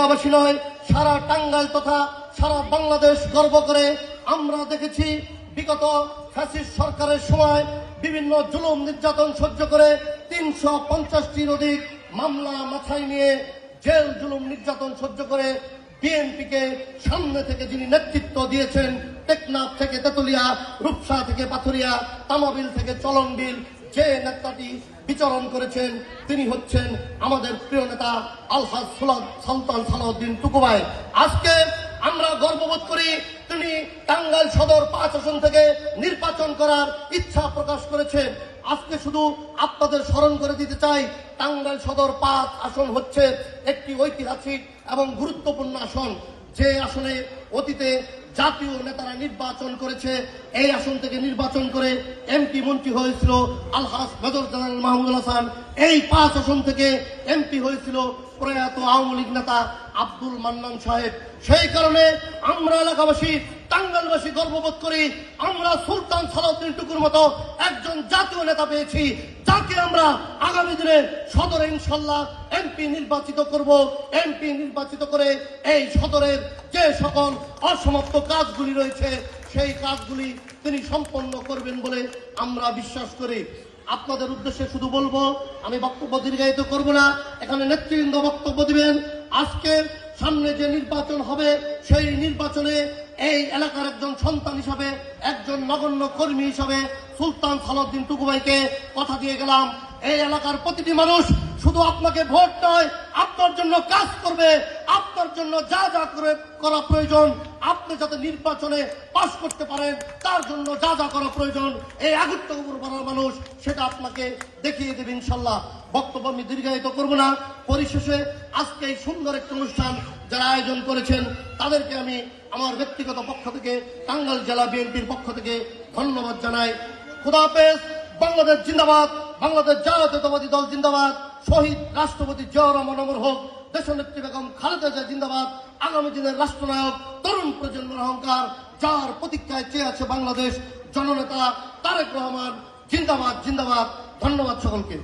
এলাকাবাসী নয়, সারা টাঙ্গাইল তথা সারা বাংলাদেশ গর্ব করে। আমরা দেখেছি বিগত ফ্যাসিস্ট সরকারের সময় বিভিন্ন জুলুম নির্যাতন সহ্য করে 350টির অধিক মামলা মাথায় নিয়ে জেল জুলুম নির্যাতন সহ্য করে বিএনপিকে সামনে থেকে যিনি নেতৃত্ব দিয়েছেন, টেকনাফ থেকে তেতুলিয়া, রূপসা থেকে পাথুরিয়া, তামাবিল থেকে চলনবিল, যে নেতাটি বিচরণ করেছেন তিনি হচ্ছেন আমাদের প্রিয় নেতা আলহাজ সুলতান সালাউদ্দিন টুকু ভাই। আজকে আমরা গর্ববোধ করি তিনি টাঙ্গাইল সদর 5 আসন থেকে নির্বাচন করার ইচ্ছা প্রকাশ করেছেন। আজকে শুধু আপনাদের স্মরণ করে দিতে চাই, টাঙ্গাইল সদর 5 আসন হচ্ছে একটি ঐতিহাসিক এবং গুরুত্বপূর্ণ আসন, যে আসনে অতীতে জাতীয় নেতারা নির্বাচন করেছে। এই আসন থেকে নির্বাচন করে এমপি মন্ত্রী হয়েছিল আলহাজ মেজর জেনারেল মাহমুদুল হাসান। এই 5 আসন থেকে এমপি হয়েছিল প্রয়াত আওয়ামী লীগ নেতা আব্দুল মান্নান সাহেব। সেই কারণে আমরা এলাকাবাসী, টাঙ্গাইলবাসী গর্ববোধ করি, আমরা সুলতান সালাউদ্দিন টুকুর মতো একজন জাতীয় নেতা পেয়েছি, যাকে আমরা আগামী দিনে সদরে ইনশাল্লাহ এমপি নির্বাচিত করব। এমপি নির্বাচিত করে এই সদরের যে সকল অসমাপ্ত কাজগুলি রয়েছে সেই কাজগুলি তিনি সম্পন্ন করবেন বলে আমরা বিশ্বাস করি। আপনাদের উদ্দেশ্যে শুধু বলবো, আমি বক্তব্য দীর্ঘায়িত করব না, এখানে নেতৃবৃন্দ বক্তব্য দিবেন। আজকে সামনে যে নির্বাচন হবে সেই নির্বাচনে এই এলাকার একজন সন্তান হিসাবে, একজন নগণ্য কর্মী হিসাবে সুলতান সালাউদ্দিন টুকু ভাইকে কথা দিয়ে গেলাম, এই এলাকার প্রতিটি মানুষ শুধু আপনাকে ভোট নয়, আপনার জন্য কাজ করবে। আপনার জন্য যা যা করা প্রয়োজন, আপনি যাতে নির্বাচনে পাস করতে পারেন, তার জন্য যা যা করা প্রয়োজন এই আগুত্তপুর পাড়ার মানুষ সেটা আপনাকে দেখিয়ে দেবে ইনশাল্লাহ। বক্তব্য আমি দীর্ঘায়িত করব না। পরিশেষে আজকে এই সুন্দর একটি অনুষ্ঠান যারা আয়োজন করেছেন তাদেরকে আমি আমার ব্যক্তিগত পক্ষ থেকে, টাঙ্গাইল জেলা বিএনপির পক্ষ থেকে ধন্যবাদ জানাই। খোদা হাফেজ। বাংলাদেশ জিন্দাবাদ, বাংলাদেশ জাতীয়তাবাদী দল জিন্দাবাদ, শহীদ রাষ্ট্রপতি জিয়াউর রহমান অমর হোক, দেশনেত্রী বেগম খালেদা জিয়া জিন্দাবাদ, আগামী দিনের রাষ্ট্রনায়ক, তরুণ প্রজন্মের অহংকার, যার প্রতীক্ষায় চেয়ে আছে বাংলাদেশ, জননেতা তারেক রহমান জিন্দাবাদ জিন্দাবাদ। ধন্যবাদ সকলকে।